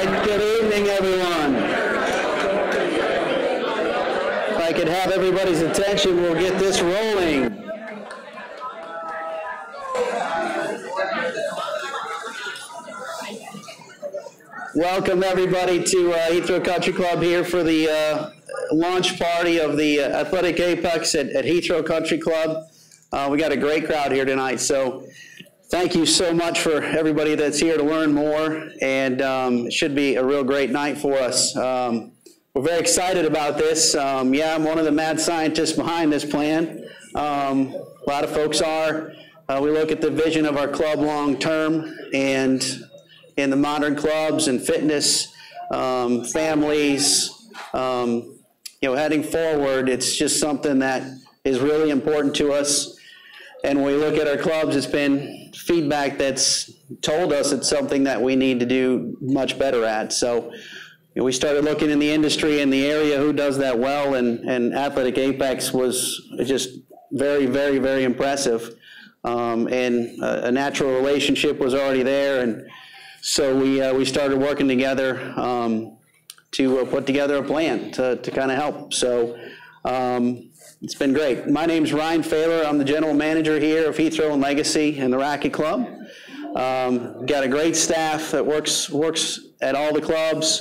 right, good evening, everyone. If I could have everybody's attention, we'll get this rolling. Welcome, everybody, to Heathrow Country Club here for the launch party of the Athletic Apex at Heathrow Country Club. We got a great crowd here tonight, so thank you so much for everybody that's here to learn more, and it should be a real great night for us. We're very excited about this. Yeah, I'm one of the mad scientists behind this plan. A lot of folks are. We look at the vision of our club long term, and in the modern clubs and fitness, families, heading forward, it's just something that is really important to us. And when we look at our clubs, it's been feedback that's told us it's something that we need to do much better at. So we started looking in the industry in the area who does that well, and Athletic Apex was just very, very, very impressive. And a natural relationship was already there, and so we started working together to put together a plan to kind of help. So it's been great. My name's Ryan Failer. I'm the general manager here of Heathrow and Legacy and the Racket Club. Got a great staff that works at all the clubs.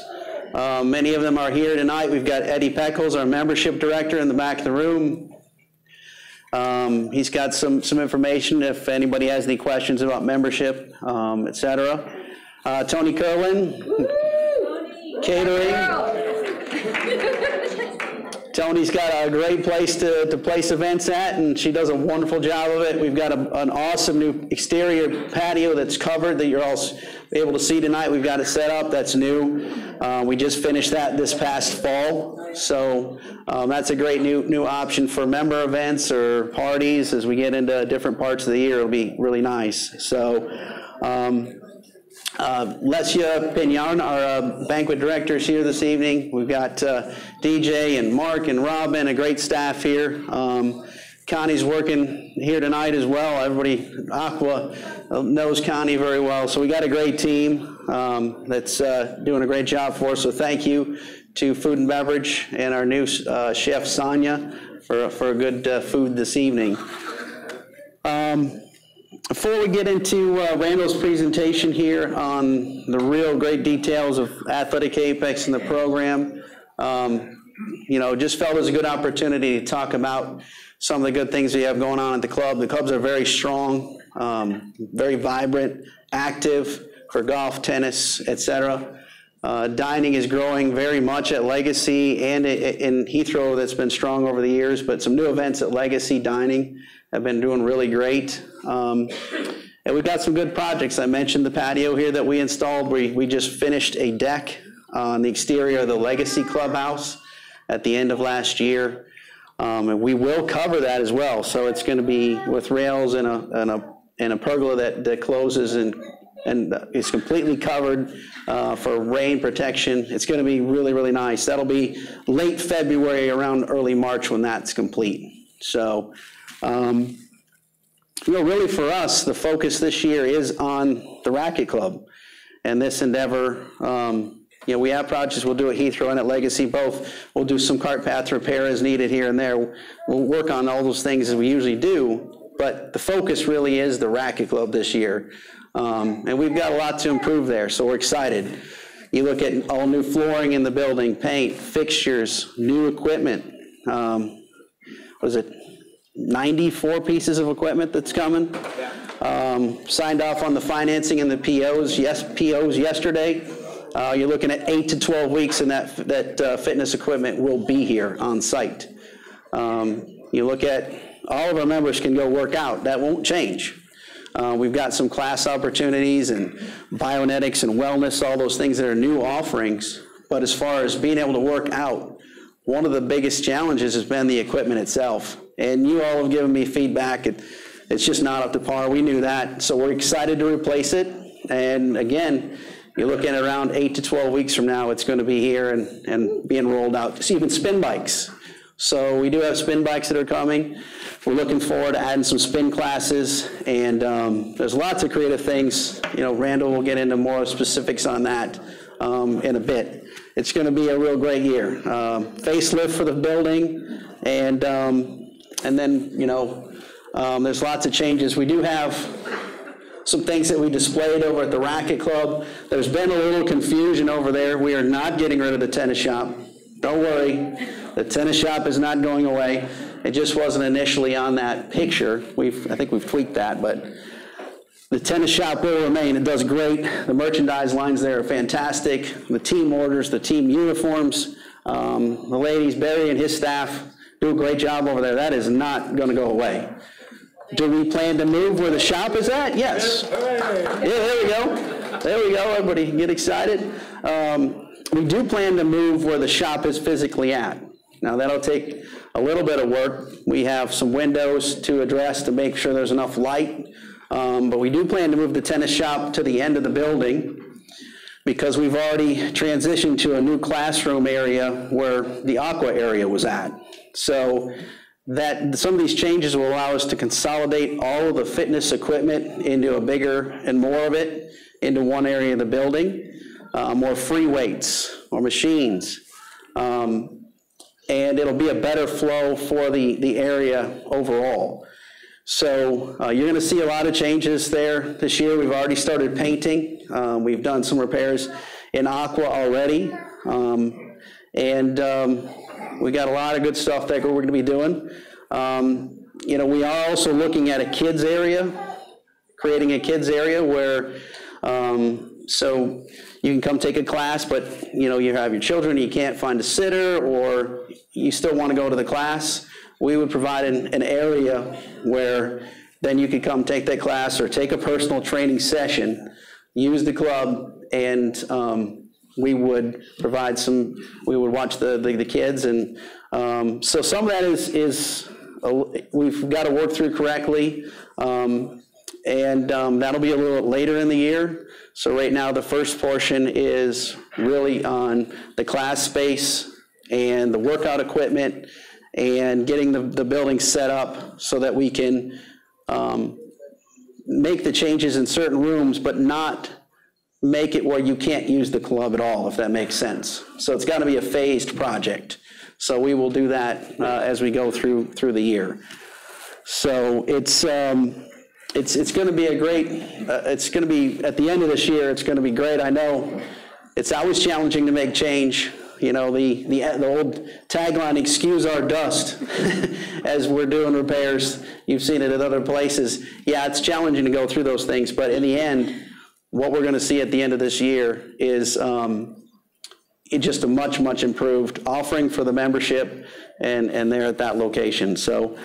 Many of them are here tonight. We've got Eddie Peckles, our membership director, in the back of the room. He's got some information if anybody has any questions about membership, etc. Tony Kerwin, catering. Tony's got a great place to place events at, and she does a wonderful job of it. We've got an awesome new exterior patio that's covered that you're all able to see tonight. We've got it set up. That's new. We just finished that this past fall. So that's a great new option for member events or parties as we get into different parts of the year. It'll be really nice. So Lesia Pignon, our banquet director, is here this evening. We've got DJ and Mark and Robin, a great staff here. Connie's working here tonight as well. Everybody, Aqua, knows Connie very well. So we got a great team that's doing a great job for us. So thank you to Food and Beverage and our new chef, Sonia, for a good food this evening. Before we get into Randall's presentation here on the real great details of Athletic Apex and the program, just felt it was a good opportunity to talk about some of the good things we have going on at the club. The clubs are very strong, very vibrant, active for golf, tennis, etc. Dining is growing very much at Legacy and in Heathrow. That's been strong over the years, but some new events at Legacy Dining have been doing really great. And we've got some good projects. I mentioned the patio here that we installed. We just finished a deck on the exterior of the Legacy Clubhouse at the end of last year. And we will cover that as well. So it's going to be with rails and a pergola that closes and is completely covered for rain protection. It's going to be really, really nice. That'll be late February, around early March when that's complete. So really for us, the focus this year is on the Racket Club and this endeavor. We have projects we'll do at Heathrow and at Legacy both. We'll do some cart path repair as needed here and there. We'll work on all those things as we usually do, but the focus really is the Racket Club this year. And we've got a lot to improve there, so we're excited. You look at all new flooring in the building, paint, fixtures, new equipment. Was it 94 pieces of equipment that's coming? Signed off on the financing and the POs yesterday. You're looking at 8 to 12 weeks, and that fitness equipment will be here on site. You look at all of our members can go work out. That won't change. We've got some class opportunities and bionetics and wellness, all those things that are new offerings. But as far as being able to work out, one of the biggest challenges has been the equipment itself. And you all have given me feedback. It's just not up to par. We knew that. So we're excited to replace it. And again, you're looking at around 8 to 12 weeks from now, it's going to be here and being rolled out. Just even spin bikes. So we do have spin bikes that are coming. We're looking forward to adding some spin classes, and there's lots of creative things. Randall will get into more specifics on that in a bit. It's going to be a real great year. Facelift for the building, and then, you know, there's lots of changes. We do have some things that we displayed over at the Racket Club. There's been a little confusion over there. We are not getting rid of the tennis shop. Don't worry, the tennis shop is not going away. It just wasn't initially on that picture. I think we've tweaked that, but the tennis shop will remain. It does great. The merchandise lines there are fantastic. The team orders, the team uniforms, the ladies, Barry and his staff do a great job over there. That is not going to go away. Do we plan to move where the shop is at? Yes. Yeah, there we go. There we go. Everybody get excited. We do plan to move where the shop is physically at. Now, that'll take a little bit of work. We have some windows to address to make sure there's enough light. But we do plan to move the tennis shop to the end of the building because we've already transitioned to a new classroom area where the aqua area was at. So that some of these changes will allow us to consolidate all of the fitness equipment into a bigger and more of it into one area of the building, more free weights, more machines. And it'll be a better flow for the area overall. So you're going to see a lot of changes there this year. We've already started painting. We've done some repairs in aqua already. We got a lot of good stuff that we're going to be doing. You know, we are also looking at a kids area, creating a kids area where so you can come take a class, but you know, you have your children, you can't find a sitter, or you still want to go to the class. We would provide an area where then you could come take that class or take a personal training session, use the club, and we would provide we would watch the kids. And so some of that is we've got to work through correctly. That'll be a little later in the year. So right now the first portion is really on the class space and the workout equipment and getting the building set up so that we can make the changes in certain rooms, but not make it where you can't use the club at all, if that makes sense. So it's got to be a phased project. So we will do that as we go through the year. So it's going to be a great, it's going to be, at the end of this year, it's going to be great. I know it's always challenging to make change. You know, the old tagline, excuse our dust, as we're doing repairs. You've seen it at other places. Yeah, it's challenging to go through those things, but in the end, what we're going to see at the end of this year is just a much, much improved offering for the membership, and they're at that location. So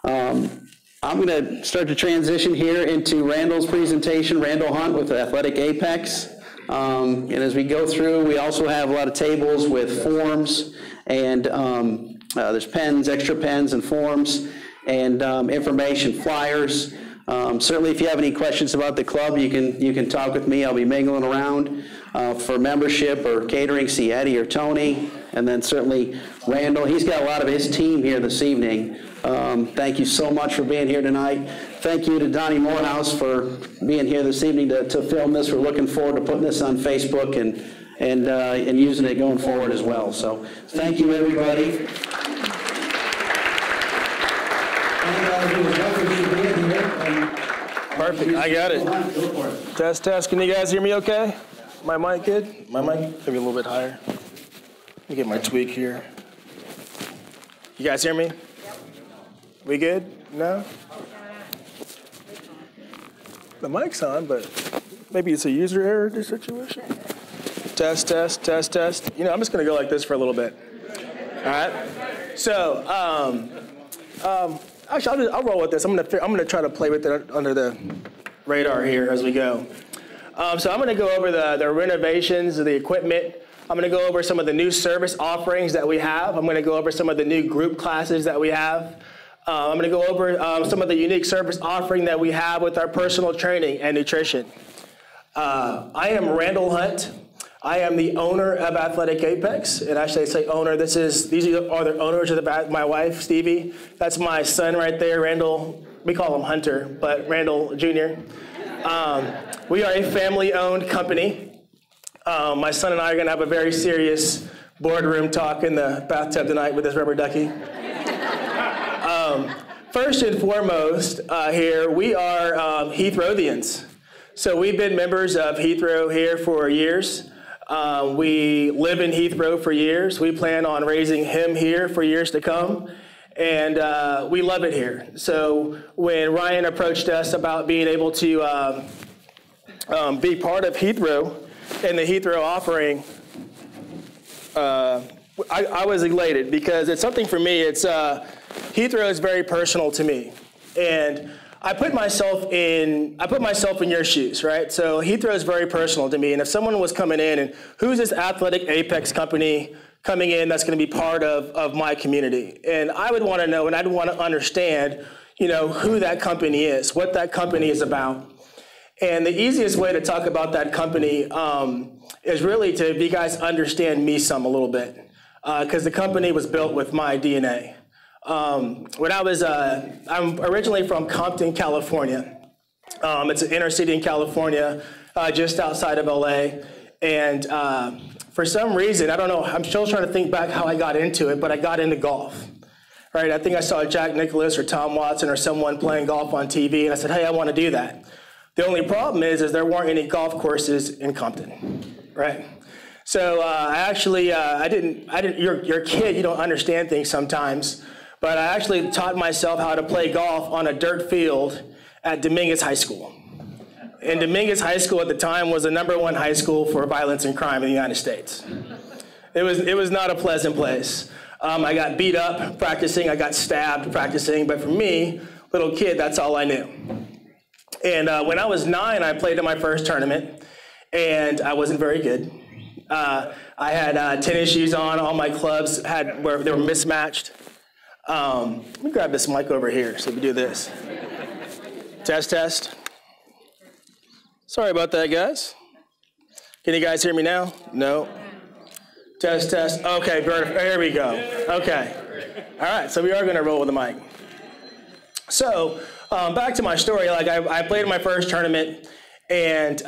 I'm going to start to transition here into Randall's presentation, Randall Hunt with Athletic APEX. And as we go through, we also have a lot of tables with forms, and there's pens, extra pens and forms, and information flyers. Certainly if you have any questions about the club, you can talk with me. I'll be mingling around. For membership or catering, see Eddie or Tony, and then certainly Randall. He's got a lot of his team here this evening. Thank you so much for being here tonight. Thank you to Donnie Morehouse for being here this evening to film this. We're looking forward to putting this on Facebook and using it going forward as well. So thank you, everybody. Perfect, I got it. Test, test, can you guys hear me okay? My mic good? My mic maybe a little bit higher. Let me get my tweak here. You guys hear me? We good? No? The mic's on, but maybe it's a user error situation. Test, test, test, test. You know, I'm just gonna go like this for a little bit. All right? So, actually, I'll roll with this. I'm gonna try to play with it under the radar here as we go. So I'm gonna go over the renovations of the equipment. I'm gonna go over some of the new service offerings that we have. I'm gonna go over some of the new group classes that we have. I'm gonna go over some of the unique service offering that we have with our personal training and nutrition. I am Randall Hunt. I am the owner of Athletic APEX, and actually I say owner, these are the owners of my wife, Stevie. That's my son right there, Randall. We call him Hunter, but Randall Jr. We are a family-owned company. My son and I are going to have a very serious boardroom talk in the bathtub tonight with this rubber ducky. First and foremost, here, we are Heathrowdians. So we've been members of Heathrow here for years. We live in Heathrow for years. We plan on raising him here for years to come. And we love it here. So when Ryan approached us about being able to be part of Heathrow and the Heathrow offering, I was elated because it's something for me. It's Heathrow is very personal to me, and I put myself in your shoes, right? So Heathrow is very personal to me, and if someone was coming in and who's this Athletic Apex company coming in that's going to be part of my community, and I would want to know, and I'd want to understand, who that company is, what that company is about. And the easiest way to talk about that company is really to have you guys understand me a little bit, because the company was built with my DNA. When I'm originally from Compton, California. It's an inner city in California, just outside of LA. And for some reason, I don't know, I'm still trying to think back how I got into it, but I got into golf. Right? I think I saw Jack Nicklaus or Tom Watson or someone playing golf on TV, and I said, hey, I want to do that. The only problem is there weren't any golf courses in Compton, right? So I didn't. You're a kid, you don't understand things sometimes. But I actually taught myself how to play golf on a dirt field at Dominguez High School. And Dominguez High School at the time was the #1 high school for violence and crime in the United States. It was not a pleasant place. I got beat up practicing, I got stabbed practicing, but for me, little kid, that's all I knew. And when I was 9, I played in my first tournament, and I wasn't very good. I had tennis shoes on, all my clubs they were mismatched. Let me grab this mic over here so we do this. Test. Sorry about that, guys. Can you guys hear me now? No. Test. Okay, there we go. Okay. All right, so we are going to roll with the mic. So back to my story. I played in my first tournament, and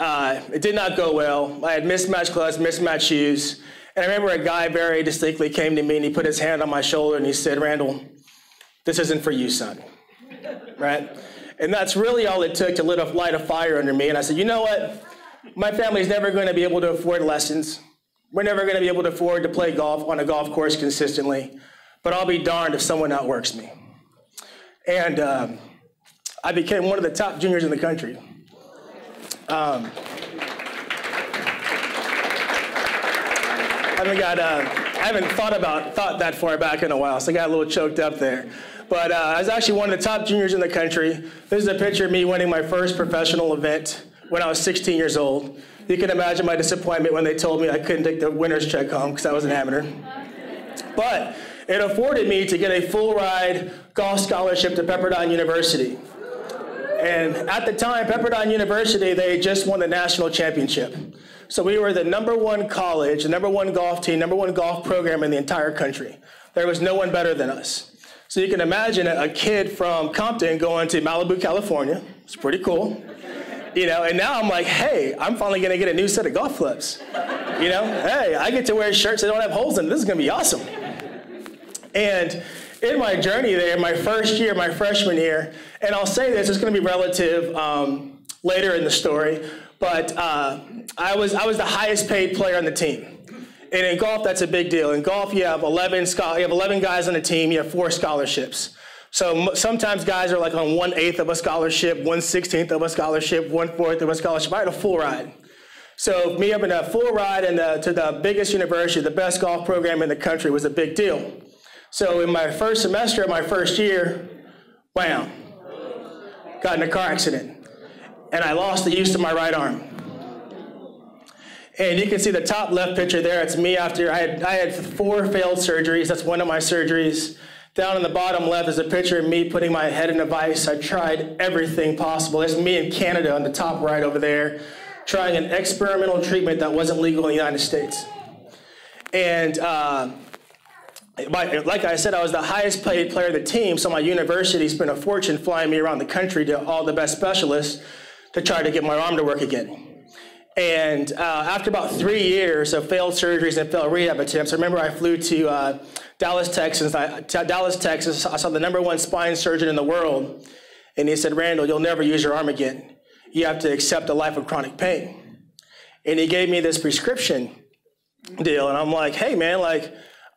it did not go well. I had mismatched clubs, mismatched shoes. And I remember a guy very distinctly came to me and he put his hand on my shoulder and he said, Randall, this isn't for you, son, right? And that's really all it took to light a fire under me. And I said, you know what? My family's never going to be able to afford lessons. We're never going to be able to afford to play golf on a golf course consistently, but I'll be darned if someone outworks me. And I became one of the top juniors in the country. I haven't thought that far back in a while, so I got a little choked up there. But I was actually one of the top juniors in the country. This is a picture of me winning my first professional event when I was 16 years old. You can imagine my disappointment when they told me I couldn't take the winner's check home because I was an amateur. But it afforded me to get a full ride golf scholarship to Pepperdine University. And at the time, Pepperdine University, they just won the national championship. So we were the #1 college, the #1 golf team, #1 golf program in the entire country. There was no one better than us. So you can imagine a kid from Compton going to Malibu, California. It's pretty cool. And now I'm like, hey, I'm finally going to get a new set of golf clubs. Hey, I get to wear shirts that don't have holes in them. This is going to be awesome. And in my journey there, my first year, my freshman year, and I'll say this, it's going to be relative later in the story, but I was the highest paid player on the team. And in golf, that's a big deal. In golf, you have 11 guys on the team, you have 4 scholarships. So sometimes guys are like on 1/8 of a scholarship, 1/16 of a scholarship, 1/4 of a scholarship. I had a full ride. So me having a full ride to the biggest university, the best golf program in the country was a big deal. So in my first semester, my first year, wham, got in a car accident. And I lost the use of my right arm. And you can see the top left picture there. It's me after I had 4 failed surgeries. That's one of my surgeries. Down in the bottom left is a picture of me putting my head in a vice. I tried everything possible. There's me in Canada on the top right over there, trying an experimental treatment that wasn't legal in the United States. And like I said, I was the highest paid player of the team, so my university spent a fortune flying me around the country to all the best specialists to try to get my arm to work again. And after about 3 years of failed surgeries and failed rehab attempts, I remember I flew to Dallas, Texas. I saw the #1 spine surgeon in the world. And he said, Randall, you'll never use your arm again. You have to accept a life of chronic pain. And he gave me this prescription deal. And I'm like, hey, man, like,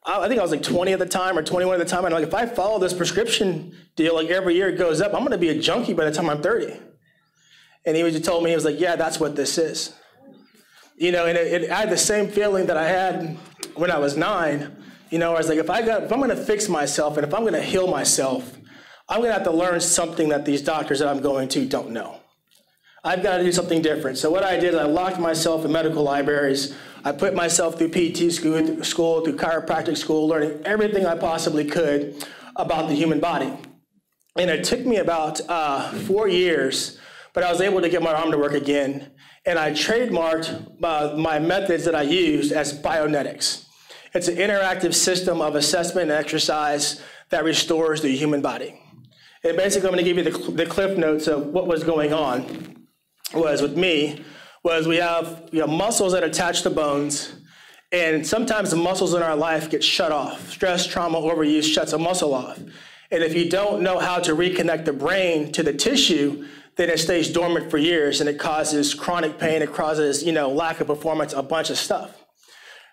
I think I was like 20 at the time or 21 at the time. And I'm like, if I follow this prescription deal, like every year it goes up, I'm going to be a junkie by the time I'm 30. And he just told me, he was like, yeah, that's what this is. You know, and I had the same feeling that I had when I was 9. You know, I was like, if I'm going to fix myself and if I'm going to heal myself, I'm going to have to learn something that these doctors that I'm going to don't know. I've got to do something different. So what I did is I locked myself in medical libraries. I put myself through PT school, through chiropractic school, learning everything I possibly could about the human body. And it took me about 4 years, but I was able to get my arm to work again. And I trademarked my methods that I used as Bionetics. It's an interactive system of assessment and exercise that restores the human body. And basically, I'm going to give you the cliff notes of what was going on. With me, we have muscles that attach to bones, and sometimes the muscles in our life get shut off. Stress, trauma, overuse shuts a muscle off. And if you don't know how to reconnect the brain to the tissue, then it stays dormant for years, and it causes chronic pain, it causes, lack of performance, a bunch of stuff.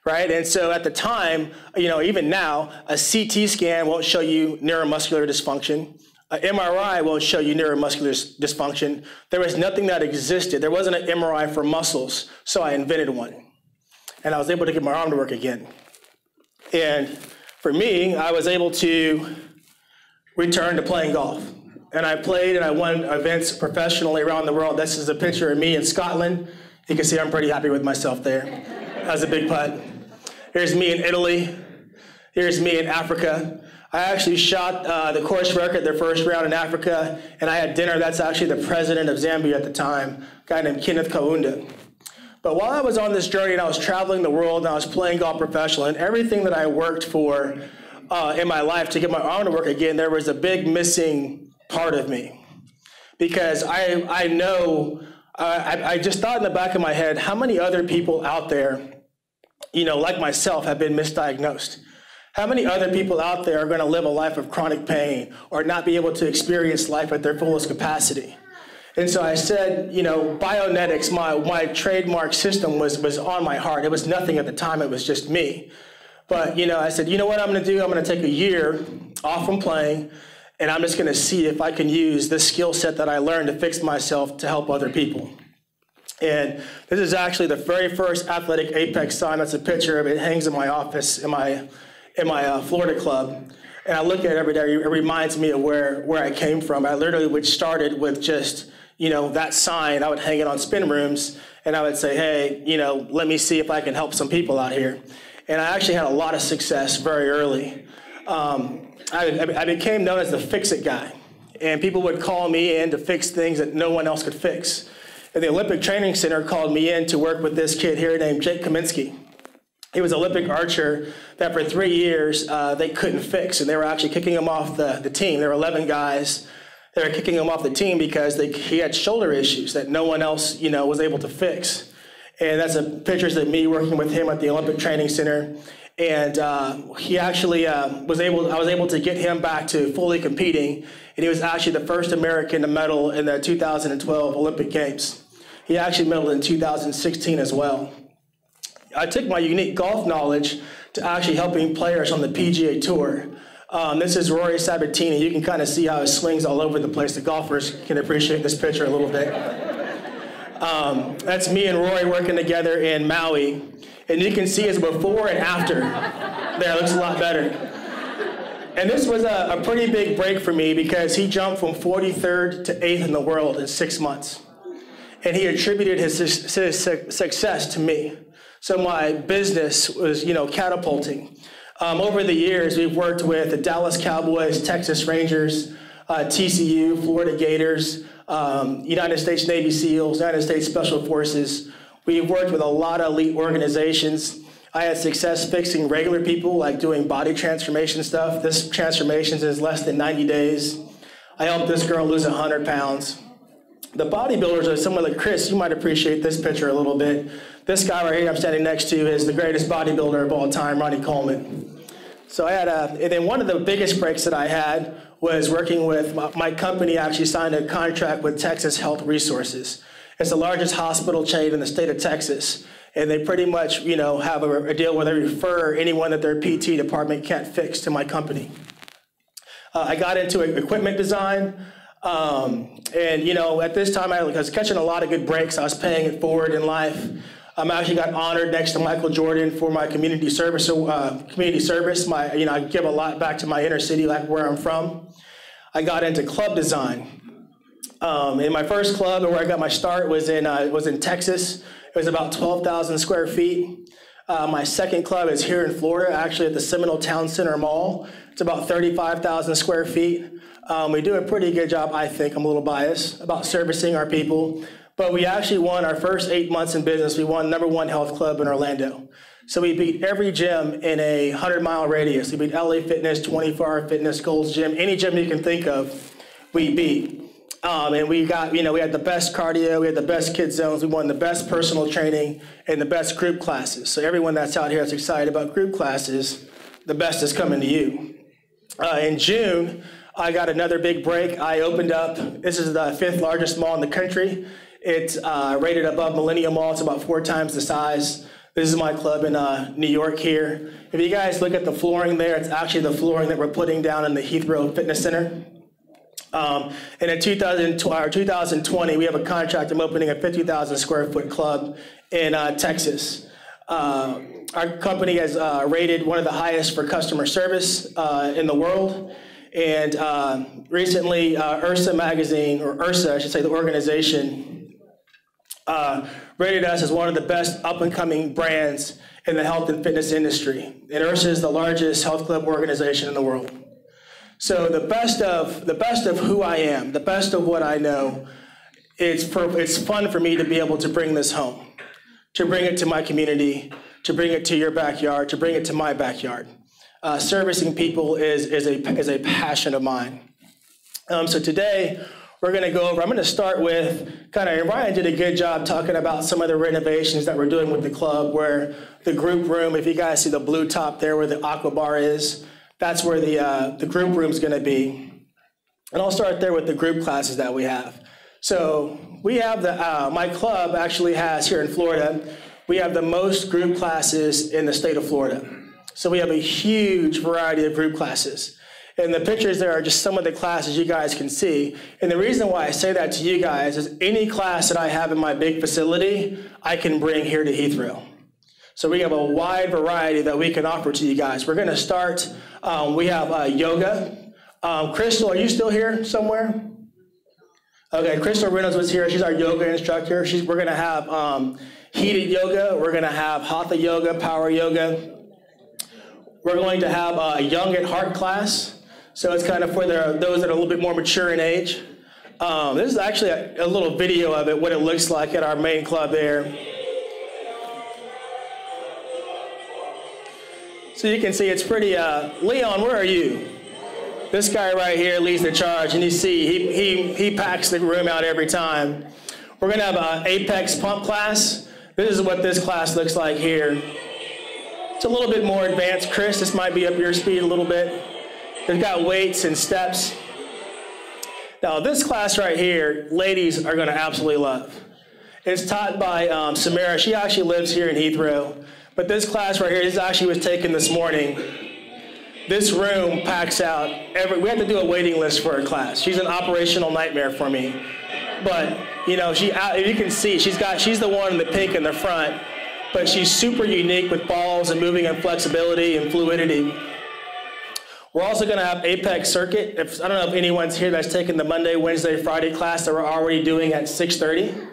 Right? And so at the time, even now, a CT scan won't show you neuromuscular dysfunction. An MRI won't show you neuromuscular dysfunction. There was nothing that existed. There wasn't an MRI for muscles, so I invented one. And I was able to get my arm to work again. And for me, I was able to return to playing golf. And I played and I won events professionally around the world. This is a picture of me in Scotland. You can see I'm pretty happy with myself there. That was a big putt. Here's me in Italy. Here's me in Africa. I actually shot the course record their first round in Africa, and I had dinner. That's actually the president of Zambia at the time, a guy named Kenneth Kaunda. But while I was on this journey and I was traveling the world and I was playing golf professionally, and everything that I worked for in my life to get my arm to work again, there was a big missing part of me. Because I just thought in the back of my head, how many other people out there, like myself, have been misdiagnosed? How many other people out there are going to live a life of chronic pain or not be able to experience life at their fullest capacity? And so I said, Bionetics, my trademark system was on my heart. It was nothing at the time. It was just me. But, I said, you know what I'm going to do? I'm going to take a year off from playing, and I'm just going to see if I can use this skill set that I learned to fix myself to help other people. And this is actually the very first Athletic Apex sign. That's a picture of it. It hangs in my office in my Florida club, and I look at it every day. It reminds me of where I came from. I literally started with just, that sign. I would hang it on spin rooms, and I would say, hey, let me see if I can help some people out here. And I actually had a lot of success very early. I became known as the fix-it guy, and people would call me in to fix things that no one else could fix. And the Olympic Training Center called me in to work with this kid here named Jake Kaminsky. He was an Olympic archer that for 3 years they couldn't fix, and they were actually kicking him off the team. There were 11 guys. They were kicking him off the team because he had shoulder issues that no one else, was able to fix. And that's pictures of me working with him at the Olympic Training Center. And he actually I was able to get him back to fully competing, and he was actually the first American to medal in the 2012 Olympic Games. He actually medaled in 2016 as well. I took my unique golf knowledge to actually helping players on the PGA Tour. This is Rory Sabatini. You can kind of see how his swing's all over the place. The golfers can appreciate this picture a little bit. That's me and Rory working together in Maui. And you can see his before and after. There, it looks a lot better. And this was a pretty big break for me because he jumped from 43rd to 8th in the world in 6 months. And he attributed his success to me. So my business was, catapulting. Over the years, we've worked with the Dallas Cowboys, Texas Rangers, TCU, Florida Gators, United States Navy SEALs, United States Special Forces. We've worked with a lot of elite organizations. I had success fixing regular people, like doing body transformation stuff. This transformation is less than 90 days. I helped this girl lose 100 pounds. The bodybuilders are someone like Chris. You might appreciate this picture a little bit. This guy right here I'm standing next to is the greatest bodybuilder of all time, Ronnie Coleman. So I had and then one of the biggest breaks that I had was working with my company. Actually signed a contract with Texas Health Resources. It's the largest hospital chain in the state of Texas, and they pretty much, have a deal where they refer anyone that their PT department can't fix to my company. I got into equipment design, and at this time I was catching a lot of good breaks. I was paying it forward in life. I actually got honored next to Michael Jordan for my community service. I give a lot back to my inner city, like where I'm from. I got into club design. And my first club, where I got my start, was in Texas. It was about 12,000 square feet. My second club is here in Florida, actually at the Seminole Town Center Mall. It's about 35,000 square feet. We do a pretty good job, I think. I'm a little biased about servicing our people. But we actually won our first 8 months in business. We won #1 health club in Orlando. So we beat every gym in a 100-mile radius. We beat LA Fitness, 24-Hour Fitness, Gold's Gym, any gym you can think of, we beat. And we got, we had the best cardio, we had the best kids zones, we won the best personal training and the best group classes. So everyone that's out here that's excited about group classes, the best is coming to you. In June, I got another big break. I opened up, this is the 5th largest mall in the country. It's rated above Millennium Mall. It's about 4 times the size. This is my club in New York here. If you guys look at the flooring there, it's actually the flooring that we're putting down in the Heathrow Fitness Center. And in 2020, we have a contract. I'm opening a 50,000 square foot club in Texas. Our company has rated one of the highest for customer service in the world. And recently, URSA magazine, or URSA, I should say, the organization, rated us as one of the best up-and-coming brands in the health and fitness industry. And URSA is the largest health club organization in the world. So the best of who I am, the best of what I know, it's fun for me to be able to bring this home, to bring it to my community, to bring it to your backyard, to bring it to my backyard. Servicing people is a passion of mine. So today, we're going to go over, I'm going to start with and Ryan did a good job talking about some of the renovations that we're doing with the club, where the group room, if you guys see the blue top there where the aqua bar is, that's where the group room is going to be. And I'll start there with the group classes that we have. So we have my club actually has here in Florida, we have the most group classes in the state of Florida. So we have a huge variety of group classes. And the pictures there are just some of the classes you guys can see. And the reason why I say that to you guys is any class that I have in my big facility, I can bring here to Heathrow. So we have a wide variety that we can offer to you guys. We're going to start, we have yoga. Crystal, are you still here somewhere? Okay, Crystal Reynolds was here. She's our yoga instructor. We're going to have heated yoga. We're going to have hatha yoga, power yoga. We're going to have a young at heart class. So it's kind of for those that are a little bit more mature in age. This is actually a little video of it, what it looks like at our main club there. So you can see it's pretty, Leon, where are you? This guy right here leads the charge, and you see he packs the room out every time. We're gonna have an APEX pump class. This is what this class looks like here. It's a little bit more advanced. Chris, this might be up your speed a little bit. They've got weights and steps. Now this class right here, ladies are gonna absolutely love. It's taught by Samara. She actually lives here in Heathrow. But this class right here, this actually was taken this morning. This room packs out we have to do a waiting list for her class. She's an operational nightmare for me. But if you can see, she's the one in the pink in the front, but she's super unique with balls and moving and flexibility and fluidity. We're also going to have APEX circuit. I don't know if anyone's here that's taken the Monday, Wednesday, Friday class that we're already doing at 6:30.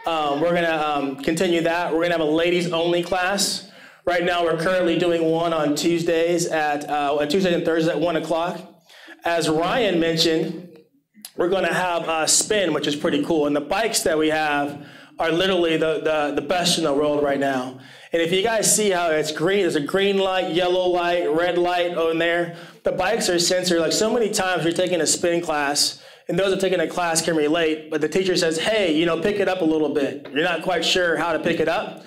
We're going to continue that. We're going to have a ladies only class. Right now, we're currently doing one on Tuesdays Tuesdays and Thursdays at 1 o'clock. As Ryan mentioned, we're going to have a spin, which is pretty cool. And the bikes that we have are literally the best in the world right now. And if you guys see how it's green, there's a green light, yellow light, red light on there. The bikes are sensory. Like so many times you're taking a spin class and those that taking a class can relate, but the teacher says, hey, pick it up a little bit. You're not quite sure how to pick it up.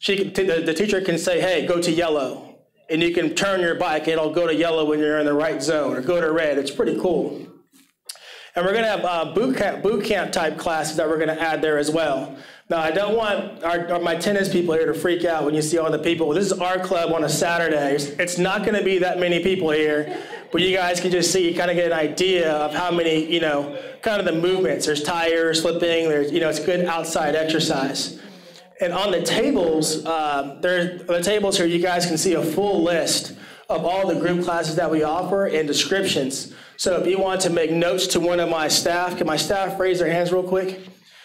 The teacher can say, hey, go to yellow. And you can turn your bike and it'll go to yellow when you're in the right zone, or go to red. It's pretty cool. And we're going to have boot camp type classes that we're going to add there as well. Now, I don't want my tennis people here to freak out when you see all the people. This is our club on a Saturday. It's not going to be that many people here, but you guys can just see, kind of get an idea of how many, kind of the movements. There's tire slipping. There's, it's good outside exercise. And on the tables, here, you guys can see a full list of all the group classes that we offer and descriptions. So if you want to make notes to one of my staff, can my staff raise their hands real quick?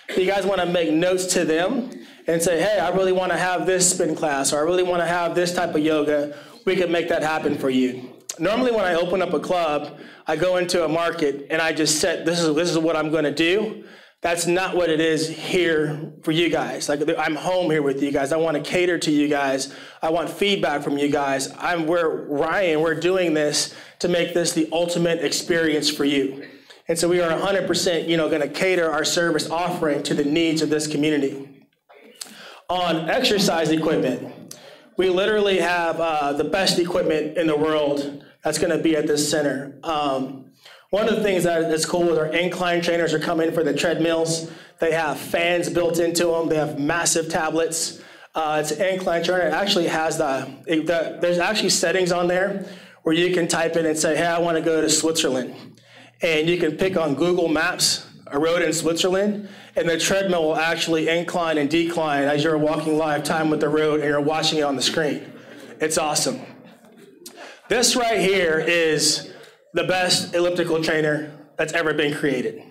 If you guys want to make notes to them and say, hey, I really want to have this spin class, or I really want to have this type of yoga, we can make that happen for you. Normally when I open up a club, I go into a market and I just set, this is what I'm going to do. That's not what it is here for you guys. Like, I'm home here with you guys. I want to cater to you guys. I want feedback from you guys. We're doing this to make this the ultimate experience for you. And so we are 100%, going to cater our service offering to the needs of this community. On exercise equipment, we literally have the best equipment in the world that's going to be at this center. One of the things that's cool is our incline trainers are coming for the treadmills. They have fans built into them. They have massive tablets. It's an incline trainer. It actually has there's actually settings on there where you can type in and say, hey, I want to go to Switzerland. And you can pick on Google Maps a road in Switzerland, and the treadmill will actually incline and decline as you're walking live time with the road and you're watching it on the screen. It's awesome. This right here is the best elliptical trainer that's ever been created.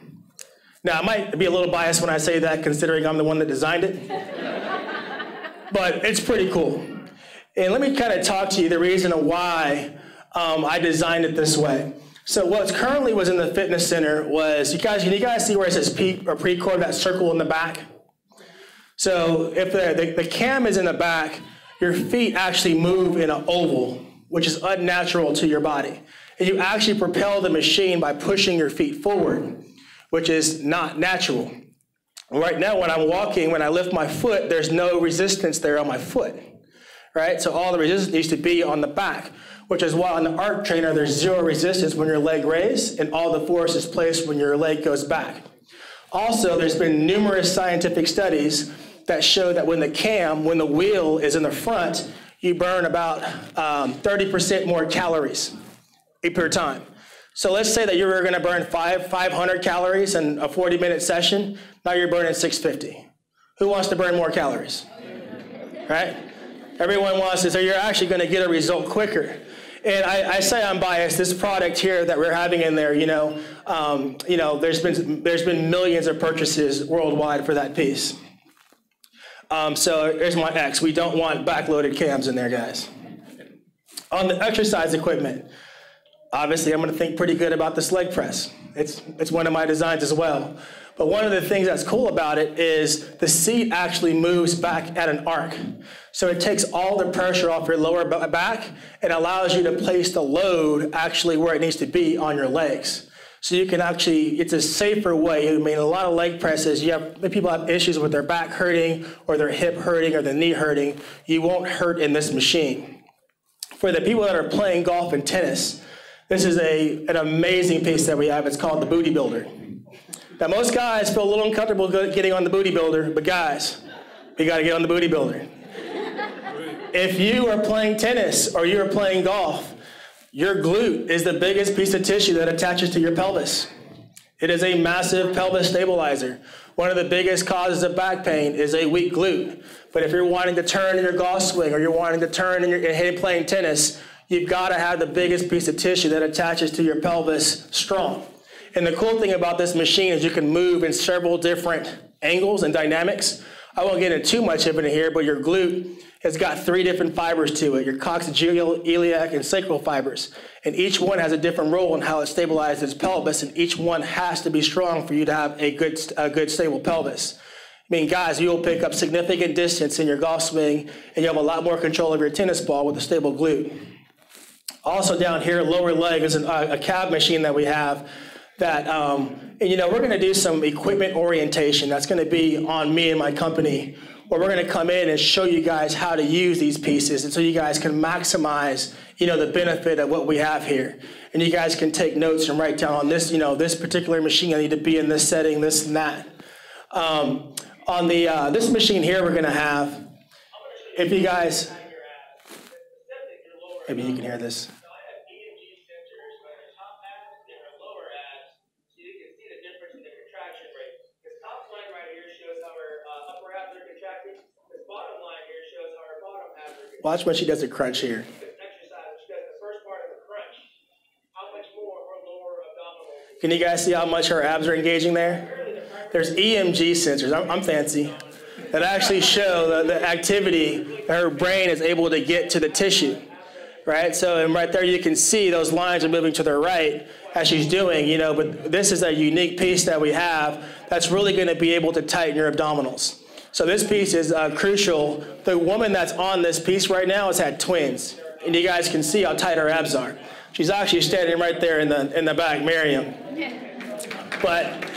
Now, I might be a little biased when I say that, considering I'm the one that designed it, but it's pretty cool. And let me kind of talk to you the reason why I designed it this way. So what currently was in the fitness center was, can you guys see where it says Pre-Core, that circle in the back? So if the cam is in the back, your feet actually move in an oval, which is unnatural to your body. And you actually propel the machine by pushing your feet forward, which is not natural. Right now, when I'm walking, when I lift my foot, there's no resistance there on my foot, right? So all the resistance needs to be on the back, which is why on the arc trainer, there's zero resistance when your leg raised, and all the force is placed when your leg goes back. Also, there's been numerous scientific studies that show that when the wheel is in the front, you burn about 30% more calories per time. So let's say that you were going to burn 500 calories in a 40-minute session. Now you're burning 650. Who wants to burn more calories? Right? Everyone wants to. So you're actually going to get a result quicker. And I say I'm biased. This product here that we're having in there, there's been millions of purchases worldwide for that piece. So here's my X. We don't want backloaded cams in there, guys. On the exercise equipment, obviously I'm going to think pretty good about this leg press. It's one of my designs as well. But one of the things that's cool about it is the seat actually moves back at an arc. So it takes all the pressure off your lower back and allows you to place the load actually where it needs to be on your legs. So you can actually, it's a safer way. I mean, a lot of leg presses, people have issues with their back hurting or their hip hurting or their knee hurting. You won't hurt in this machine. For the people that are playing golf and tennis, this is an amazing piece that we have. It's called the Booty Builder. Now, most guys feel a little uncomfortable getting on the Booty Builder, but guys, we got to get on the Booty Builder. If you are playing tennis or you're playing golf, your glute is the biggest piece of tissue that attaches to your pelvis. It is a massive pelvis stabilizer. One of the biggest causes of back pain is a weak glute. But if you're wanting to turn in your golf swing or you're wanting to turn in your playing tennis, you've got to have the biggest piece of tissue that attaches to your pelvis strong. And the cool thing about this machine is you can move in several different angles and dynamics. I won't get into too much of it here, but your glute has got 3 different fibers to it, your coccygeal, iliac, and sacral fibers. And each one has a different role in how it stabilizes pelvis, and each one has to be strong for you to have a good stable pelvis. I mean, guys, you'll pick up significant distance in your golf swing, and you have a lot more control of your tennis ball with a stable glute. Also down here, lower leg is a calf machine that we have that, and we're going to do some equipment orientation. That's going to be on me and my company, where we're going to come in and show you guys how to use these pieces, and so you guys can maximize, the benefit of what we have here. And you guys can take notes and write down on this, this particular machine, I need to be in this setting, this and that. On the this machine here, we're going to have, if you guys, maybe you can hear this. Watch when she does a crunch here. Can you guys see how much her abs are engaging there? There's EMG sensors, I'm fancy, that actually show the activity that her brain is able to get to the tissue, right? So, and right there you can see those lines are moving to the right as she's doing, but this is a unique piece that we have that's really going to be able to tighten your abdominals. So this piece is crucial. The woman that's on this piece right now has had twins, and you guys can see how tight her abs are. She's actually standing right there in the back, Miriam. But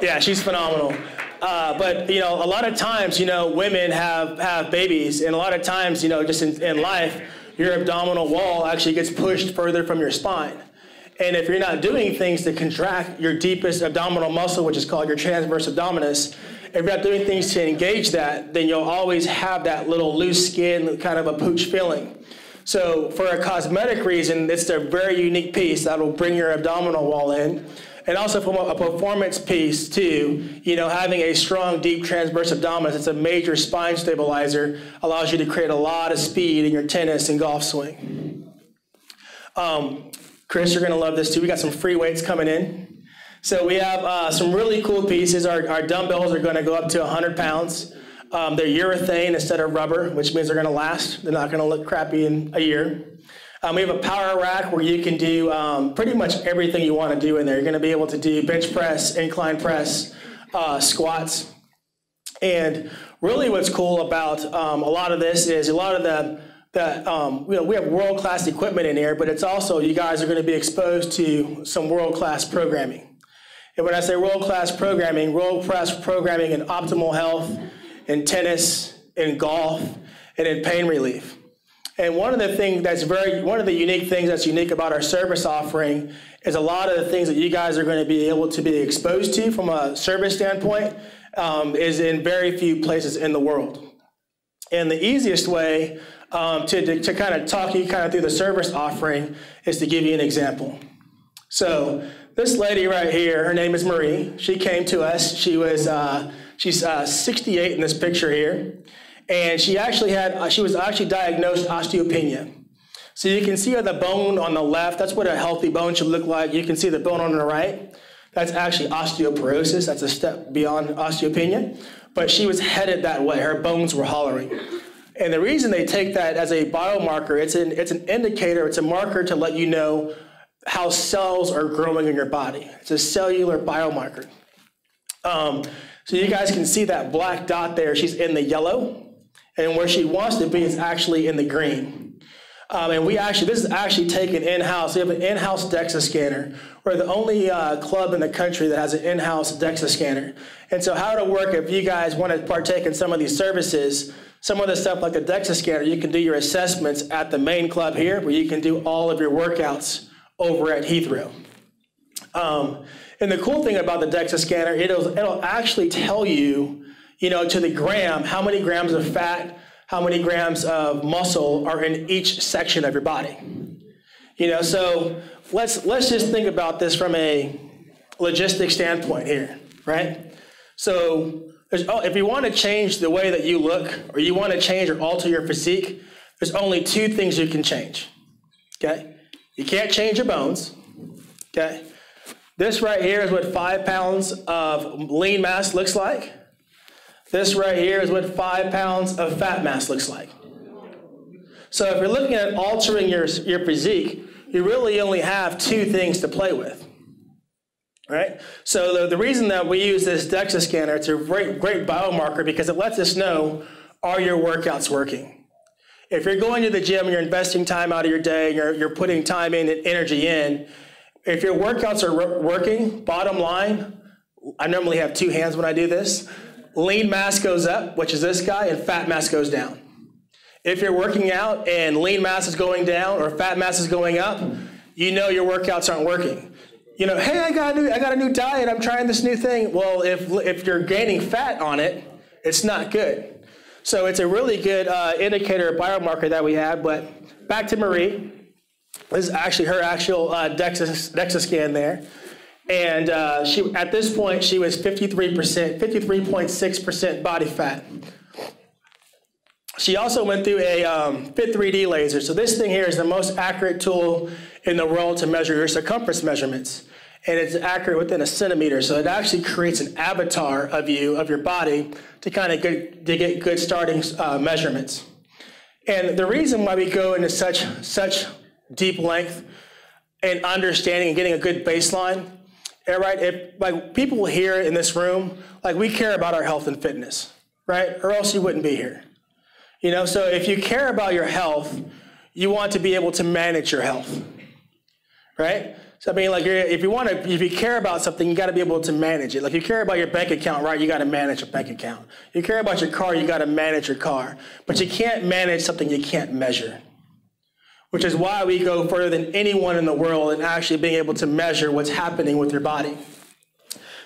yeah, she's phenomenal. But a lot of times, women have babies, and a lot of times, just in life, your abdominal wall actually gets pushed further from your spine. And if you're not doing things to contract your deepest abdominal muscle, which is called your transverse abdominis, if you're not doing things to engage that, then you'll always have that little loose skin, kind of a pooch feeling. So for a cosmetic reason, it's a very unique piece that will bring your abdominal wall in. And also from a performance piece too, having a strong, deep transverse abdominis, it's a major spine stabilizer, allows you to create a lot of speed in your tennis and golf swing. Chris, you're gonna love this too. We got some free weights coming in. So we have some really cool pieces. Our dumbbells are gonna go up to 100 pounds. They're urethane instead of rubber, which means they're gonna last. They're not gonna look crappy in a year. We have a power rack where you can do pretty much everything you wanna do in there. You're gonna be able to do bench press, incline press, squats. And really what's cool about a lot of this is a lot of we have world-class equipment in here, but it's also, you guys are gonna be exposed to some world-class programming. And when I say world-class programming in optimal health, in tennis, in golf, and in pain relief. And one of the unique things that's unique about our service offering is a lot of the things that you guys are going to be able to be exposed to from a service standpoint is in very few places in the world. And the easiest way to kind of talk you kind of through the service offering is to give you an example. So this lady right here, her name is Marie. She came to us. She's 68 in this picture here. And she was actually diagnosed osteopenia. So you can see the bone on the left, that's what a healthy bone should look like. You can see the bone on the right. That's actually osteoporosis. That's a step beyond osteopenia. But she was headed that way. Her bones were hollowing. And the reason they take that as a biomarker, it's an indicator, it's a marker to let you know how cells are growing in your body. It's a cellular biomarker. So you guys can see that black dot there. She's in the yellow. And where she wants to be is actually in the green. And this is actually taken in-house. We have an in-house DEXA scanner. We're the only club in the country that has an in-house DEXA scanner. And so how it'll work, if you guys want to partake in some of these services, some of the stuff like the DEXA scanner, you can do your assessments at the main club here, where you can do all of your workouts over at Heathrow. And the cool thing about the DEXA scanner, it'll actually tell you, to the gram, how many grams of fat, how many grams of muscle are in each section of your body. So let's just think about this from a logistic standpoint here, right? So if you want to change the way that you look, or you want to change or alter your physique, there's only two things you can change, okay? You can't change your bones, okay? This right here is what 5 pounds of lean mass looks like. This right here is what 5 pounds of fat mass looks like. So if you're looking at altering your physique, you really only have two things to play with, right? So the reason that we use this DEXA scanner, it's a great biomarker because it lets us know, are your workouts working? If you're going to the gym, you're investing time out of your day, you're putting time in and energy in, If your workouts are working, bottom line, I normally have two hands when I do this. Lean mass goes up, which is this guy, and fat mass goes down. If you're working out and lean mass is going down or fat mass is going up, you know your workouts aren't working. You know, hey, I got a new diet, I'm trying this new thing. Well, if you're gaining fat on it, it's not good. So it's a really good indicator, biomarker that we have. But back to Marie. This is actually her actual DEXA scan there. And she, at this point, she was 53.6% body fat. She also went through a Fit 3D laser. So this thing here is the most accurate tool in the world to measure your circumference measurements. And it's accurate within a centimeter. So it actually creates an avatar of you, of your body, to kind of get good starting measurements. And the reason why we go into such deep length and understanding and getting a good baseline, right? If, like, people here in this room, like, we care about our health and fitness, right? Or else you wouldn't be here. You know, so if you care about your health, you want to be able to manage your health, right? So I mean, like, if you care about something, you got to be able to manage it. Like, you care about your bank account, right? You got to manage your bank account. You care about your car, you got to manage your car. But you can't manage something you can't measure, which is why we go further than anyone in the world in actually being able to measure what's happening with your body.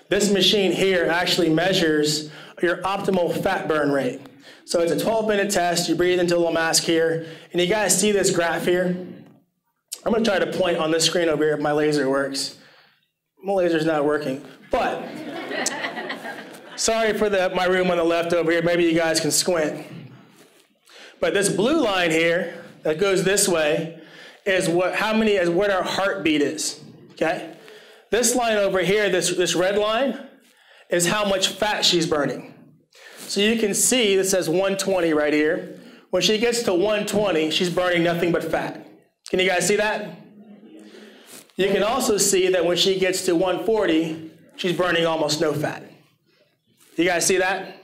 This machine here actually measures your optimal fat burn rate. So it's a 12-minute test. You breathe into a little mask here. And you guys see this graph here? I'm going to try to point on this screen over here if my laser works. My laser's not working. But sorry for my room on the left over here. Maybe you guys can squint. But this blue line here that goes this way is what our heartbeat is. Okay? This line over here, this red line, is how much fat she's burning. So you can see this says 120 right here. When she gets to 120, she's burning nothing but fat. Can you guys see that? You can also see that when she gets to 140, she's burning almost no fat. You guys see that?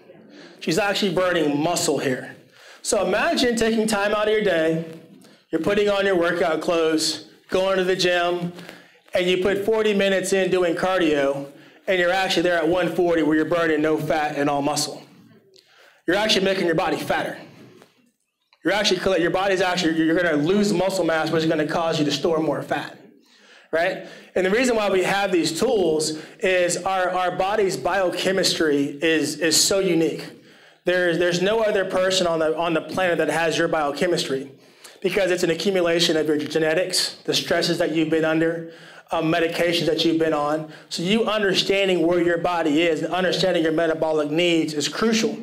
She's actually burning muscle here. So imagine taking time out of your day, you're putting on your workout clothes, going to the gym, and you put 40 minutes in doing cardio, and you're actually there at 140 where you're burning no fat and all muscle. You're actually making your body fatter. You're going to lose muscle mass, which is going to cause you to store more fat, right? And the reason why we have these tools is our body's biochemistry is so unique. There's no other person on the planet that has your biochemistry, because it's an accumulation of your genetics, the stresses that you've been under, medications that you've been on. So you understanding where your body is and understanding your metabolic needs is crucial.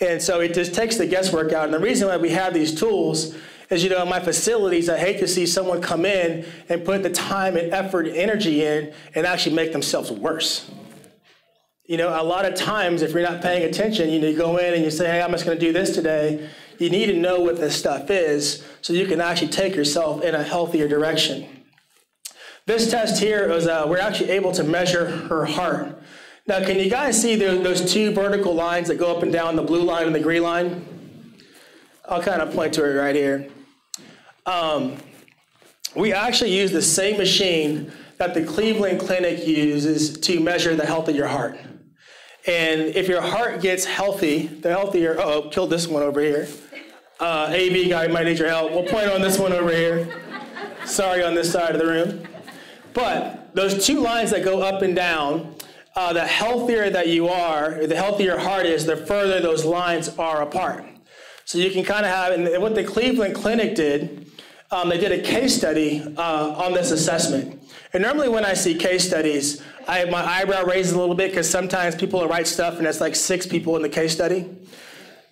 And so it just takes the guesswork out. And the reason why we have these tools is, you know, in my facilities, I hate to see someone come in and put the time and effort and energy in and actually make themselves worse. You know, a lot of times, if you're not paying attention, you go in and you say, hey, I'm just going to do this today. You need to know what this stuff is so you can actually take yourself in a healthier direction. This test here is we're actually able to measure her heart. Now, can you guys see those two vertical lines that go up and down, the blue line and the green line? I'll kind of point to it right here. We actually use the same machine that the Cleveland Clinic uses to measure the health of your heart. And if your heart gets healthy, the healthier, killed this one over here. AV guy might need your help. We'll point on this one over here. Sorry, on this side of the room. But those two lines that go up and down, the healthier that you are, the healthier your heart is, the further those lines are apart. So you can kind of have, and what the Cleveland Clinic did, they did a case study on this assessment. And normally when I see case studies, my eyebrow raises a little bit because sometimes people will write stuff and it's like 6 people in the case study.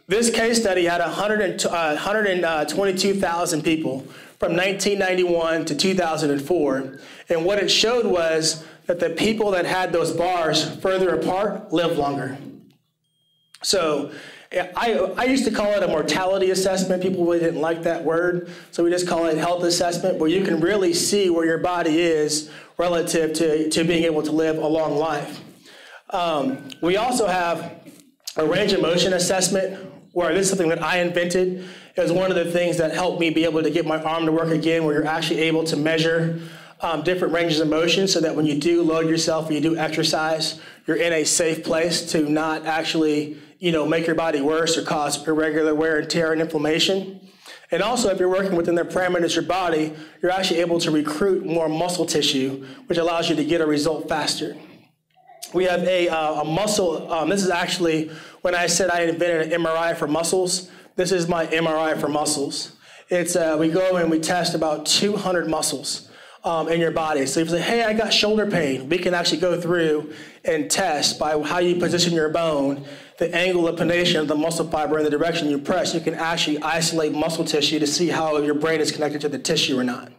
This case study had 122,000 people from 1991 to 2004. And what it showed was that the people that had those bars further apart lived longer. So I used to call it a mortality assessment. People really didn't like that word, so we just call it health assessment, where you can really see where your body is relative to being able to live a long life. We also have a range of motion assessment, where this is something that I invented. It was one of the things that helped me be able to get my arm to work again, where you're actually able to measure different ranges of motion so that when you do load yourself, when you do exercise, you're in a safe place to not actually, make your body worse or cause irregular wear and tear and inflammation. And also, if you're working within the parameters of your body, you're actually able to recruit more muscle tissue, which allows you to get a result faster. We have a muscle, this is actually, when I said I invented an MRI for muscles, this is my MRI for muscles. It's, we go and we test about 200 muscles in your body. So if you say, hey, I got shoulder pain, we can actually go through and test by how you position your bone, the angle of pronation of the muscle fiber in the direction you press. You can actually isolate muscle tissue to see how your brain is connected to the tissue or not.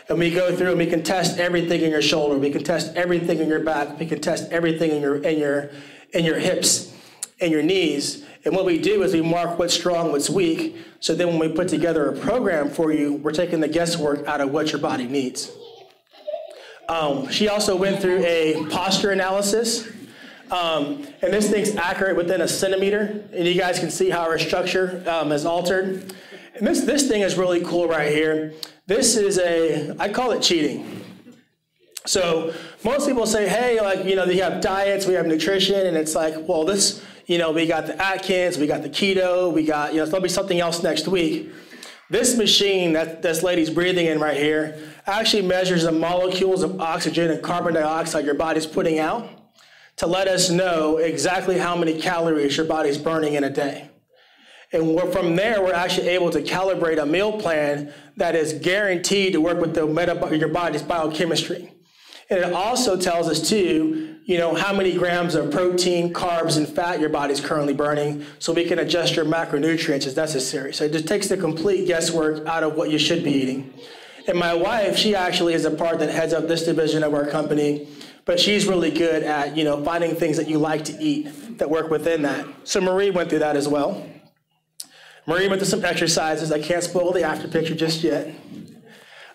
And we go through and we can test everything in your shoulder. We can test everything in your back. We can test everything in your hips and your knees. And what we do is we mark what's strong, what's weak. So then when we put together a program for you, we're taking the guesswork out of what your body needs. She also went through a posture analysis. And this thing's accurate within a centimeter. And you guys can see how our structure is altered. And this thing is really cool right here. This is I call it cheating. So most people say, hey, they have diets, we have nutrition, and it's like, well, this, we got the Atkins, we got the keto, we got, there'll be something else next week. This machine that this lady's breathing in right here actually measures the molecules of oxygen and carbon dioxide your body's putting out to let us know exactly how many calories your body's burning in a day. And from there, we're actually able to calibrate a meal plan that is guaranteed to work with your body's biochemistry. And it also tells us, too, how many grams of protein, carbs, and fat your body's currently burning, so we can adjust your macronutrients as necessary. So it just takes the complete guesswork out of what you should be eating. And my wife, she actually is a part that heads up this division of our company, but she's really good at, finding things that you like to eat that work within that. So Marie went through that as well. Marie went through some exercises. I can't spoil the after picture just yet.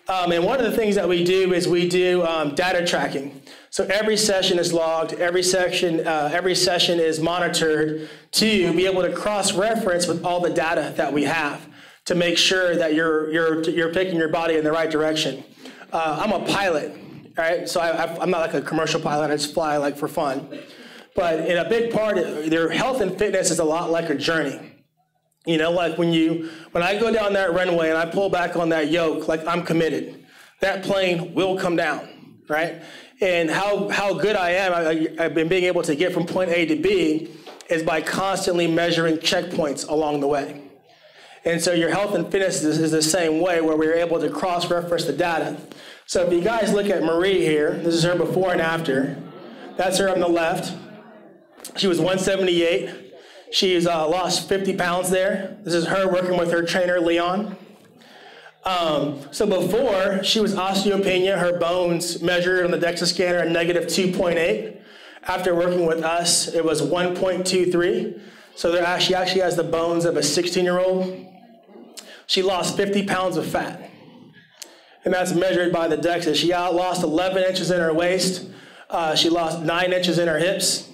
And one of the things that we do is we do data tracking. So every session is logged. Every session is monitored to be able to cross-reference with all the data that we have to make sure that you're picking your body in the right direction. I'm a pilot, right? So I'm not like a commercial pilot. I just fly for fun. But in a big part, their health and fitness is a lot like a journey. When I go down that runway and I pull back on that yoke, I'm committed. That plane will come down, right? And how good I am, I've been being able to get from point A to B is by constantly measuring checkpoints along the way. And so your health and fitness is the same way, where we're able to cross-reference the data. So if you guys look at Marie here, this is her before and after. That's her on the left. She was 178. She's lost 50 pounds there. This is her working with her trainer, Leon. So before, she was osteopenia. Her bones measured on the DEXA scanner at negative 2.8. After working with us, it was 1.23. So she actually has the bones of a 16-year-old. She lost 50 pounds of fat. And that's measured by the DEXA. She lost 11 inches in her waist. She lost 9 inches in her hips.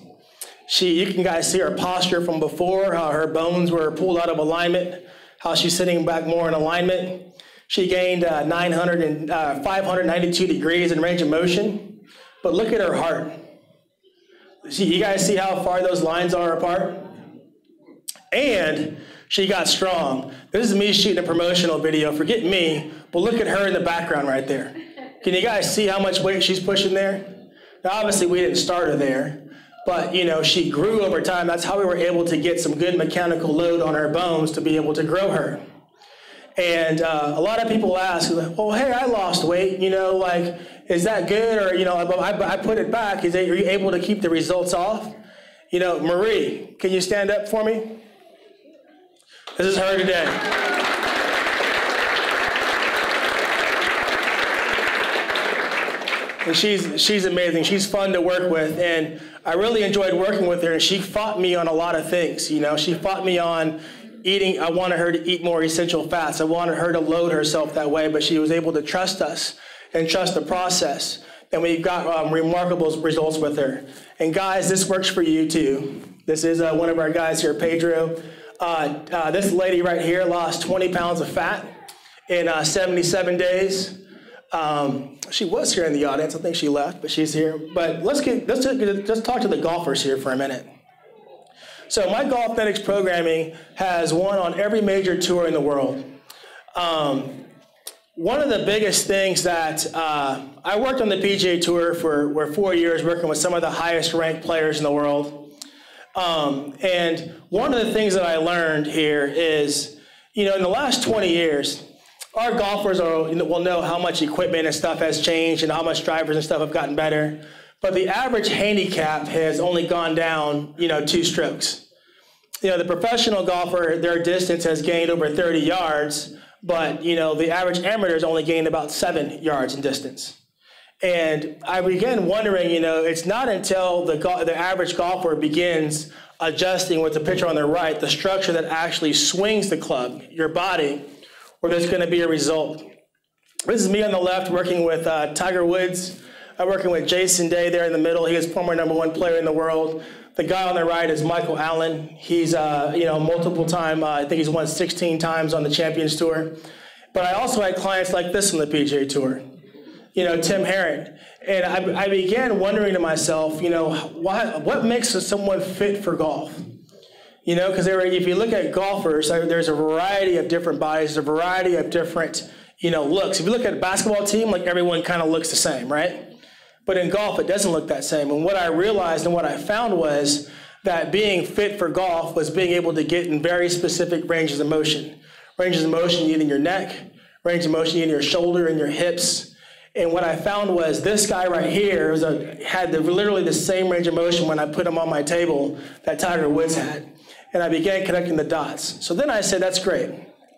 You can guys see her posture from before, how her bones were pulled out of alignment, how she's sitting back more in alignment. She gained 592 degrees in range of motion. But look at her heart. You guys see how far those lines are apart? And she got strong. This is me shooting a promotional video. Forget me, but look at her in the background right there. Can you guys see how much weight she's pushing there? Now, obviously, we didn't start her there. But, she grew over time. That's how we were able to get some good mechanical load on her bones to be able to grow her. And a lot of people ask, well, hey, I lost weight. Is that good? Or, I put it back. Are you able to keep the results off? Marie, can you stand up for me? This is her today. And she's amazing. She's fun to work with, and I really enjoyed working with her. And she fought me on a lot of things. She fought me on eating. I wanted her to eat more essential fats. I wanted her to load herself that way, but she was able to trust us and trust the process. And we've got remarkable results with her. And guys, this works for you too. This is one of our guys here, Pedro. This lady right here lost 20 pounds of fat in 77 days. She was here in the audience. I think she left, but she's here. But let's talk to the golfers here for a minute. So my Golfnetics programming has won on every major tour in the world. One of the biggest things that I worked on the PGA Tour for 4 years, working with some of the highest ranked players in the world. And one of the things that I learned here is, in the last 20 years, our golfers will know how much equipment and stuff has changed and how much drivers and stuff have gotten better. But the average handicap has only gone down, 2 strokes. The professional golfer, their distance has gained over 30 yards, but, the average amateur has only gained about 7 yards in distance. And I began wondering, it's not until the average golfer begins adjusting with the picture on the right, the structure that actually swings the club, your body, where there's going to be a result. This is me on the left working with Tiger Woods. I'm working with Jason Day there in the middle. He is former #1 player in the world. The guy on the right is Michael Allen. He's multiple time, I think he's won 16 times on the Champions Tour. But I also had clients like this on the PGA Tour, Tim Herron. And I began wondering to myself, what makes someone fit for golf? Because if you look at golfers, there's a variety of different bodies, a variety of different, looks. If you look at a basketball team, like everyone kind of looks the same, right? But in golf, it doesn't look that same. And what I realized and what I found was that being fit for golf was being able to get in very specific ranges of motion. Ranges of motion you need in your neck, range of motion you need in your shoulder and your hips. And what I found was this guy right here had literally the same range of motion when I put him on my table that Tiger Woods had. And I began connecting the dots. So then I said, that's great.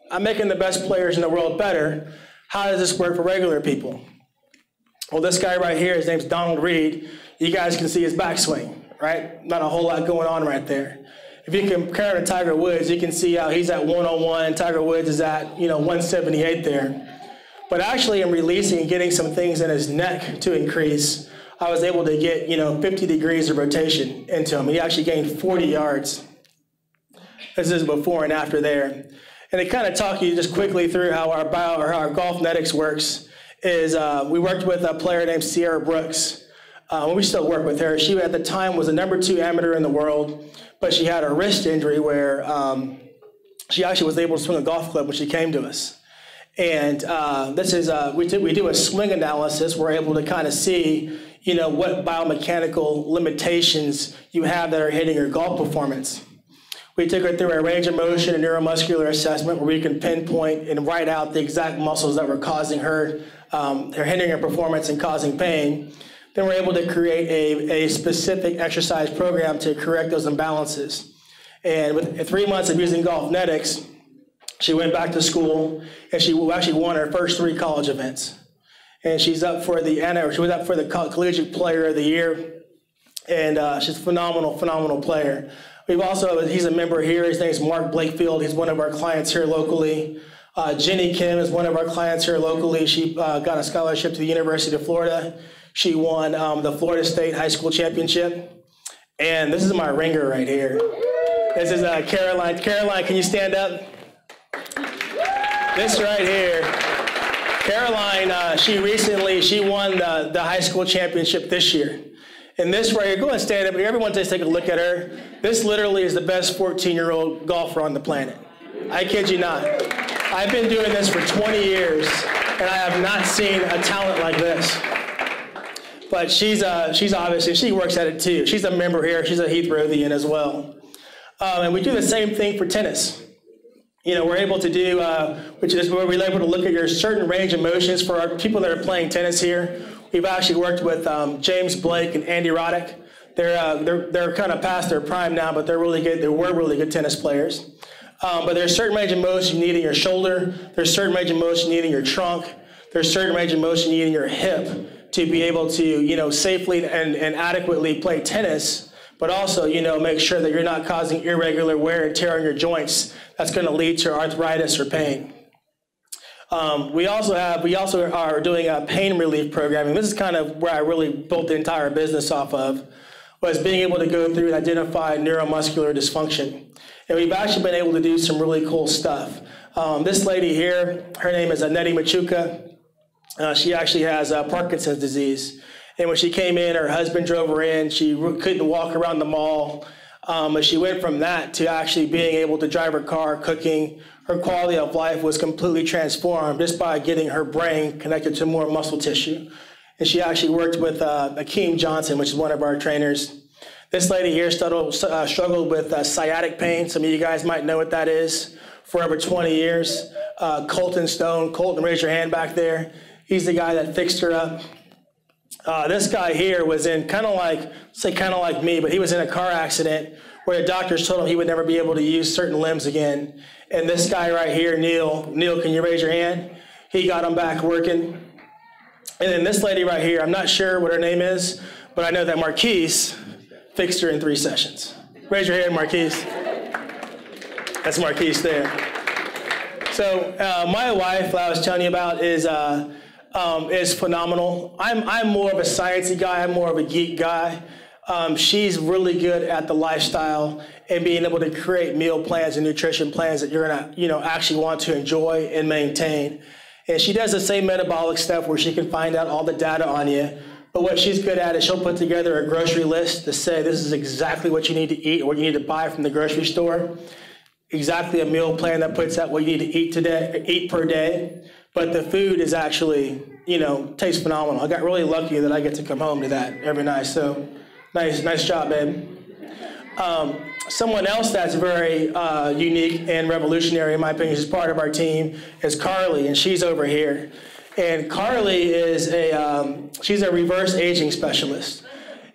I'm making the best players in the world better. How does this work for regular people? Well, this guy right here, his name's Donald Reed. You guys can see his backswing, right? Not a whole lot going on right there. If you compare him to Tiger Woods, you can see how he's at 101. Tiger Woods is at 178 there. But actually, in releasing and getting some things in his neck to increase, I was able to get 50 degrees of rotation into him. He actually gained 40 yards. This is before and after there. And to kind of talk you just quickly through how our Golfnetics works is we worked with a player named Sierra Brooks. We still work with her. She at the time was the #2 amateur in the world, but she had a wrist injury where she actually was able to swing a golf club when she came to us. And this is we do a swing analysis. We're able to kind of see what biomechanical limitations you have that are hitting your golf performance. We took her through a range of motion and neuromuscular assessment where we can pinpoint and write out the exact muscles that were causing her, hindering her performance and causing pain. Then we're able to create a specific exercise program to correct those imbalances. And with 3 months of using Golfnetics, she went back to school and she actually won her first 3 college events. And she was up for the Collegiate Player of the Year. And she's a phenomenal player. He's a member here. His name is Mark Blakefield. He's one of our clients here locally. Jenny Kim is one of our clients here locally. She got a scholarship to the University of Florida. She won the Florida State High School Championship. And this is my ringer right here. This is Caroline. Caroline, can you stand up? This right here. Caroline, she won the high school championship this year. And this right here, go ahead and stand up here. Everyone just take a look at her. This literally is the best 14-year-old golfer on the planet. I kid you not. I've been doing this for 20 years, and I have not seen a talent like this. But she's obviously, she works at it too. She's a member here. She's a Heathrowithian as well. And we do the same thing for tennis. We're able to do, which is where we're able to look at your certain range of motions for our people that are playing tennis here. We've actually worked with James Blake and Andy Roddick. They're kind of past their prime now, but they're really good. They were really good tennis players. But there's certain range of motion you need in your shoulder. There's certain range of motion you need in your trunk. There's certain range of motion you need in your hip to be able to, safely and adequately play tennis, but also, make sure that you're not causing irregular wear and tear on your joints. That's going to lead to arthritis or pain. We also are doing a pain relief programming. This is kind of where I really built the entire business off of, was being able to go through and identify neuromuscular dysfunction. And we've actually been able to do some really cool stuff. This lady here, her name is Nettie Machuca. She actually has Parkinson's disease. And when she came in, her husband drove her in. She couldn't walk around the mall. But she went from that to actually being able to drive her car, cooking. Her quality of life was completely transformed just by getting her brain connected to more muscle tissue. And she actually worked with Akeem Johnson, which is one of our trainers. This lady here struggled with sciatic pain. Some of you guys might know what that is. For over 20 years. Colton Stone. Colton, raise your hand back there. He's the guy that fixed her up. This guy here was in kind of like me, but he was in a car accident where the doctors told him he would never be able to use certain limbs again. And this guy right here, Neil, can you raise your hand? He got him back working. And then this lady right here, I'm not sure what her name is, but I know that Marquise fixed her in 3 sessions. Raise your hand, Marquise. That's Marquise there. So my wife, that I was telling you about, is phenomenal. I'm more of a sciencey guy. I'm more of a geek guy. She's really good at the lifestyle and being able to create meal plans and nutrition plans that you're gonna, actually want to enjoy and maintain. And she does the same metabolic stuff where she can find out all the data on you. But what she's good at is she'll put together a grocery list to say this is exactly what you need to eat or what you need to buy from the grocery store. Exactly a meal plan that puts out what you need to eat per day. But the food is actually, tastes phenomenal. I got really lucky that I get to come home to that every night. So nice job, babe. Someone else that's very unique and revolutionary, in my opinion, is part of our team, is Carly, and she's over here. And Carly is she's a reverse aging specialist.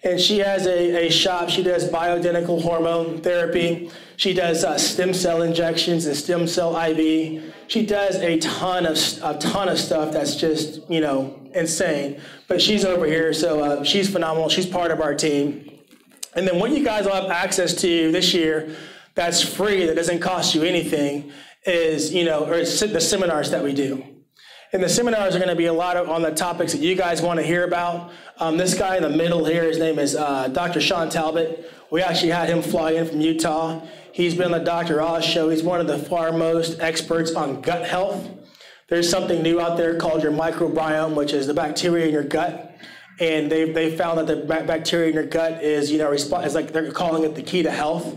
And she has a shop. She does bioidentical hormone therapy. She does stem cell injections and stem cell IV. She does a ton of stuff that's just, insane. But she's over here, so she's phenomenal. She's part of our team. And then what you guys will have access to this year that's free, that doesn't cost you anything, is, the seminars that we do. And the seminars are going to be a lot on the topics that you guys want to hear about. This guy in the middle here, his name is Dr. Sean Talbot. We actually had him fly in from Utah. He's been on the Dr. Oz show. He's one of the foremost experts on gut health. There's something new out there called your microbiome, which is the bacteria in your gut. And they found that the bacteria in your gut is, is like they're calling it the key to health.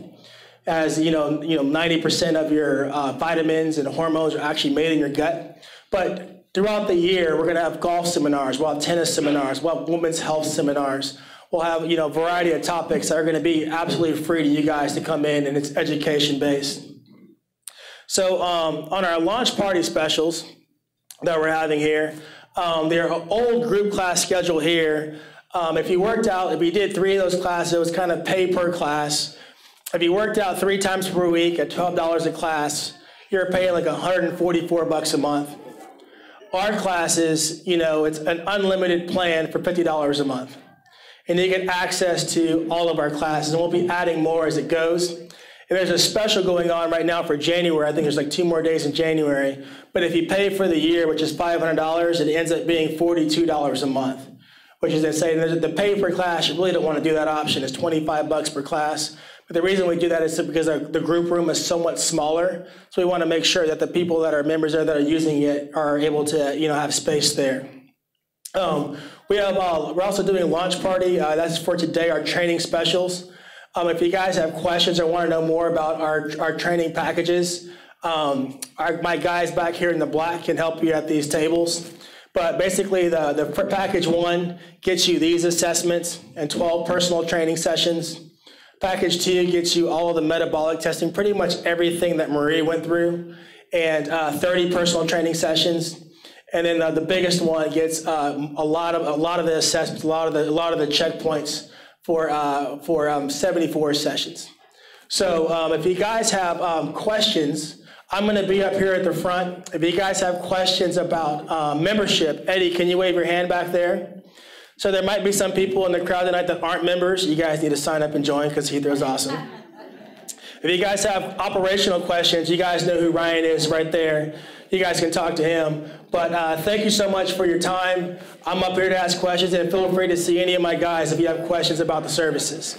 As 90% of your vitamins and hormones are actually made in your gut. But throughout the year, we're going to have golf seminars, we'll have tennis seminars, we'll have women's health seminars. We'll have a variety of topics that are going to be absolutely free to you guys to come in, and it's education based. So on our launch party specials that we're having here, their old group class schedule here. If you did 3 of those classes, it was kind of pay per class. If you worked out 3 times per week at $12 a class, you're paying like $144 a month. Our classes, it's an unlimited plan for $50 a month. And you get access to all of our classes, and we'll be adding more as it goes. And there's a special going on right now for January. I think there's like 2 more days in January. But if you pay for the year, which is $500, it ends up being $42 a month, which is insane. The pay per class, you really don't want to do that option. It's $25 per class. But the reason we do that is because the group room is somewhat smaller. So we want to make sure that the people that are members there that are using it are able to, have space there. We're also doing a launch party. That's for today, our training specials. If you guys have questions or want to know more about our training packages, my guys back here in the black can help you at these tables. But basically, the package 1 gets you these assessments and 12 personal training sessions. Package 2 gets you all of the metabolic testing, pretty much everything that Marie went through, and 30 personal training sessions. And then the biggest one gets a lot of the assessments, a lot of the checkpoints for 74 sessions. So if you guys have questions, I'm going to be up here at the front. If you guys have questions about membership, Eddie, can you wave your hand back there? So there might be some people in the crowd tonight that aren't members. You guys need to sign up and join because Heathrow's awesome. If you guys have operational questions, you guys know who Ryan is right there. You guys can talk to him. But thank you so much for your time. I'm up here to ask questions, and feel free to see any of my guys if you have questions about the services.